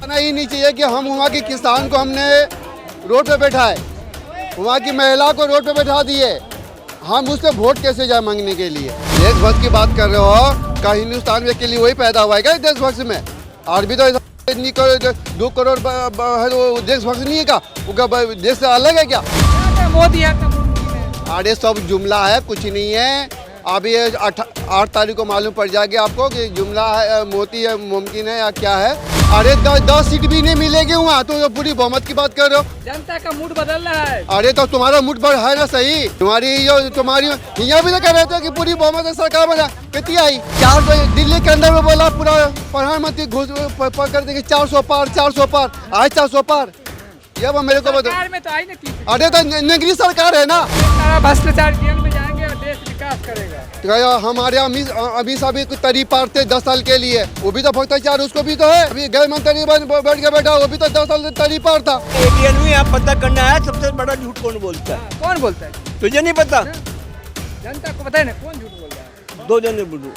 आना ही नहीं चाहिए कि हम वहाँ के किसान को हमने रोड पे बैठाए, वहाँ की महिला को रोड पे बैठा दिए, हम उससे वोट कैसे जाए मांगने के लिए। देशभक्त की बात कर रहे हो, क्या हिंदुस्तान में के लिए वही पैदा हुआ है क्या देशभक्त में? और भी तो इतनी 2 करोड़ है तो देशभक्त नहीं है क्या? वो देश से अलग है क्या? मोदी है तो मुमकिन है। अरे सब जुमला है, कुछ नहीं है। अभी 8 तारीख को मालूम पड़ जाएगा आपको कि जुमला है, मोदी है, मुमकिन है या क्या है। अरे 10 सीट भी नहीं मिलेगी वहाँ, तो पूरी बहुमत की बात कर रहे हो। जनता का मूड बदल रहा है। अरे तो तुम्हारा मुठ भर है ना सही, तुम्हारी यहाँ भी तो कह रहे थे कि पूरी बहुमत से सरकार बना, कितनी आई? 400 दिल्ली के अंदर में बोला पूरा प्रधानमंत्री घुस पकड़ देंगे 400 पार 400 पार, आज 400 पार। ये वो मेरे को बताओ। सरकार में तो आई ना की। अरे तो नगरी सरकार है ना, सारा भ्रष्टाचार जेल में जाएंगे और देश विकास करेगा। तो हमारे अभी सभी तरी पार थे 10 साल के लिए, वो भी तो भ्रष्टाचार उसको भी तो है। अभी गृह मंत्री बैठ के बैठा, वो भी तो 10 साल तरी पार था। एलियन हुई, आप पता करना है सबसे बड़ा झूठ कौन बोलता है। कौन बोलता है? तुझे नहीं पता? जनता को पता है ना कौन झूठ बोल रहा है। 2 जने बोलते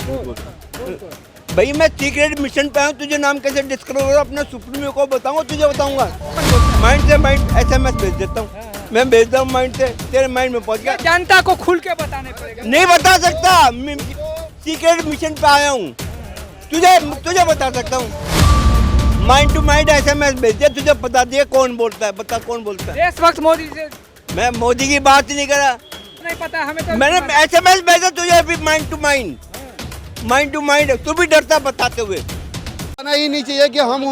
भाई मैं सीक्रेट मिशन पे आऊँ, तुझे नाम कैसे डिस्कलोज हो अपना सुप्रीमो को बताऊंगा, तुझे बताऊंगा। माइंड से माइंड SMS भेज देता हूँ, मैं भेजता हूँ माइंड से, तेरे माइंड में पहुँच गया। जनता को खुल के बताने पड़ेगा। नहीं बता सकता, सीक्रेट मिशन पे आया हूँ, तुझे बता सकता हूँ। माइंड टू माइंड SMS भेज दिया, तुझे बता दिया कौन बोलता है, बता कौन बोलता है। देशभक्त मोदी से मैं मोदी की बात ही नहीं करा, नहीं पता हमें तो। मैंने SMS भेजा तुझे अभी माइंड टू माइंड, तू भी डरता बताते हुए। आना ही नहीं चाहिए कि हम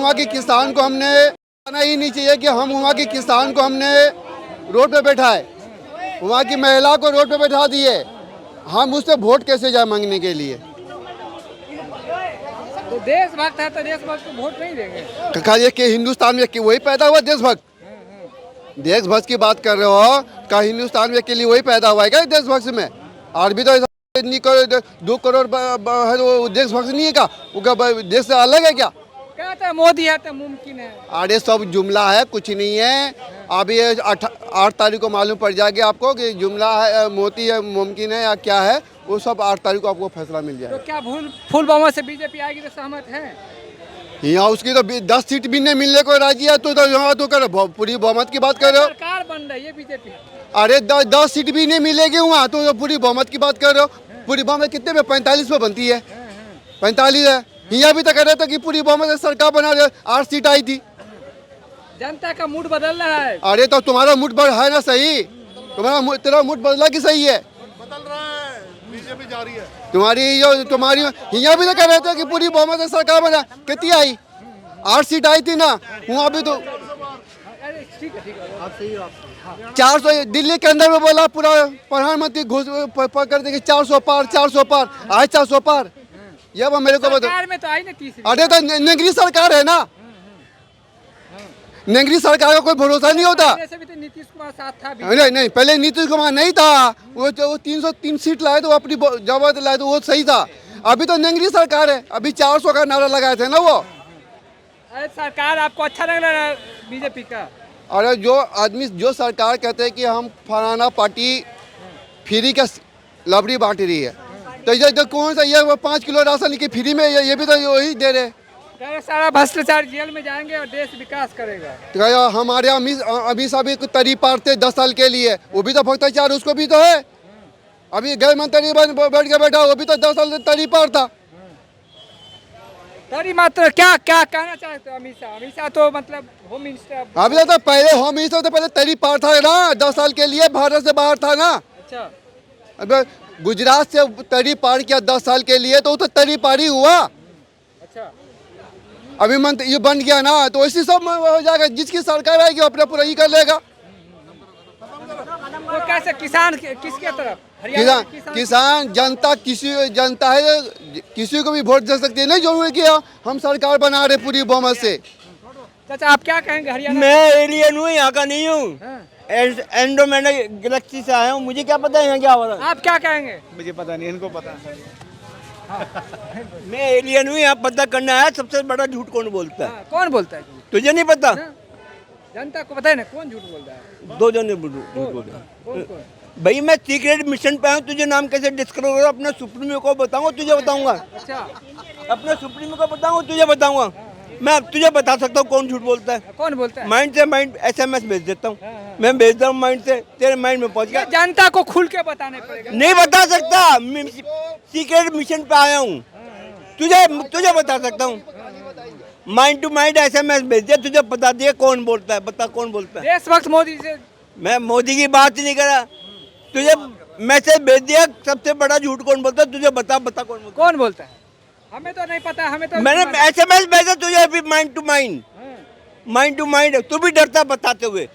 वहाँ के किसान को हमने रोड पे बैठाए, वहाँ की महिला को रोड पे बैठा दिए, हम उससे वोट कैसे जाए मांगने के लिए। तो देशभक्त है तो देशभक्त को वोट नहीं देंगे। कहा कि हिंदुस्तान में वही पैदा हुआ देशभक्त। देशभक्त की बात कर रहे हो, क्या हिंदुस्तान में के लिए वही पैदा हुआ है क्या देशभक्त में? और भी तो इतनी 2 करोड़ है तो देशभक्त नहीं है क्या? वो देश से अलग है क्या? कहते हैं मोदी है तो मुमकिन है। अरे सब जुमला है, कुछ नहीं है। अभी 8 तारीख को मालूम पड़ जाएगा आपको कि जुमला है, मोदी है, मुमकिन है या क्या है। वो सब 8 तारीख को आपको फैसला मिल जाएगा। तो क्या फुल बहुमत से बीजेपी आएगी तो सहमत है? यहाँ उसकी तो 10 सीट भी नहीं मिलने को राजी है, तो यहाँ तो कर पूरी बहुमत की बात कर रहे हो। सरकार बन रही है बीजेपी। अरे 10 सीट भी नहीं मिलेगी वहाँ, तो पूरी बहुमत की बात कर रहे हो। पूरी बहुमत कितने में? 45 में बनती है, 45 है। यहाँ भी तो कह रहे थे कि पूरी बहुमत से सरकार बना रहे, 8 सीट आई थी। जनता का मूड बदल रहा है। अरे तो तुम्हारा मुठ भर है ना सही, तेरा मुठ बदला की सही है, बदल रहा है, बीजेपी जा रही है। तुम्हारी यहाँ भी तो कह रहे थे कि पूरी बहुमत से सरकार बना, कितनी आई? 8 सीट आई थी ना वहाँ भी तो। अरे ठीक है। 400 दिल्ली के अंदर में बोला पूरा प्रधानमंत्री घुस पकड़ देंगे 400 पार 400 पार, आज 400 पार। ये वो मेरे को बताओ। सरकार में तो आई ना तीसरी। अरे तो नगरी सरकार है ना, नगरी सरकार का कोई भरोसा नहीं होता। ऐसे भी तो नीतीश कुमार साथ था भी। नहीं, पहले नीतीश कुमार नहीं था, वो 303 सीट लाए तो अपनी जमात लाए तो वो सही था। अभी तो नगरी सरकार है, अभी 400 का नारा लगाए थे ना वो। अरे सरकार आपको अच्छा लग रहा है बीजेपी का? अरे जो सरकार कहते हैं कि हम फलाना पार्टी फ्री का लबड़ी बांट रही है, तो ये तो कौन सा, ये वो 5 किलो राशन की फ्री में, ये भी तो वही दे रहे। सारा भ्रष्टाचार जेल में जाएंगे और देश विकास करेगा। तो हमारे अभी सभी तरी पार थे 10 साल के लिए, वो भी तो भ्रष्टाचार उसको भी तो है। अभी गृह मंत्री बैठ के बैठा, वो भी तो 10 साल तरी पार था। तरी मात्र क्या कहना चाहते हो? अमित शाह तो मतलब होम मिनिस्टर। अभी तो पहले होम मिनिस्टर तो पहले तरी पार था ना, 10 साल के लिए भारत से बाहर था ना। अच्छा। अब गुजरात से तरी पार किया 10 साल के लिए, तो तरी पार ही हुआ। अच्छा। अभी मंत्री ये बन गया ना, तो इसी सब में हो जाएगा। जिसकी सरकार आएगी अपना पूरा ही कर लेगा। तो कैसे किसान किसके तरफ? किसान जनता है, किसी को भी वोट दे सकती है। नहीं जरूरी कि हम सरकार बना रहे पूरी बहुमत से। चाचा आप क्या कहेंगे? हरियाणा मैं एलियन हूँ, यहाँ का नहीं हूँ। एंड्रोमेडा गैलेक्सी से आया हूँ, मुझे क्या पता है यहाँ क्या हो रहा है। आप क्या कहेंगे? मुझे पता नहीं, इनको पता है। मैं एलियन हूँ, यहाँ पता करना है सबसे बड़ा झूठ कौन बोलता है। कौन बोलता है? तुझे नहीं पता? जनता को पता है ना कौन झूठ बोल रहा है। 2 जने झूठ बोल रहे हैं। भाई मैं सीक्रेट मिशन पे आऊँ, तुझे नाम कैसे डिस्कलोज हो अपना सुप्रीमो को बताऊंगा, तुझे बताऊंगा। अच्छा। अपने सुप्रीमो को बताऊंगा, तुझे बताऊंगा। मैं अब तुझे बता सकता हूँ कौन झूठ बोलता है। कौन बोलता है? माइंड से माइंड SMS भेज देता हूँ। हाँ। मैं भेज रहा हूँ माइंड से, तेरे माइंड में पहुँच गया। जनता को खुल के बताने पड़ेगा। नहीं बता सकता, सीक्रेट मिशन पे आया हूँ। तुझे बता सकता हूँ। माइंड टू माइंड SMS भेज दिया, तुझे बता दिया कौन बोलता है। बता कौन बोलता है। देशभक्त मोदी से मैं मोदी की बात ही नहीं करा, तुझे मैसेज भेज दिया। सबसे बड़ा झूठ कौन बोलता है, तुझे बता कौन बोलता है। कौन बोलता है? हमें तो नहीं पता, हमें तो मैंने SMS भेजा तुझे अभी mind to mind. Mind to mind, तू भी डरता बताते हुए।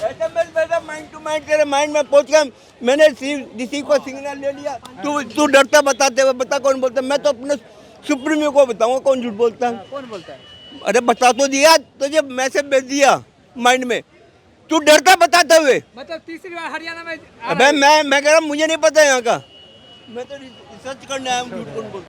SMS भेजा माइंड टू माइंड, तेरे माइंड में पहुंच गया। मैंने रिसीव को सिग्नल ले लिया। तू डरता बताते हुए। बता कौन बोलता है। मैं तो अपने सुप्रीमो को बताऊंगा कौन झूठ बोलता है। कौन बोलता है? अरे बता तो दिया, तुझे मैसेज भेज दिया माइंड में, तू डरता बताते हुए। मतलब तीसरी बार हरियाणा में अबे मैं कह रहा हूँ मुझे नहीं पता यहाँ का, मैं तो रिसर्च करने आया हूँ झूठ कौन बोलता है।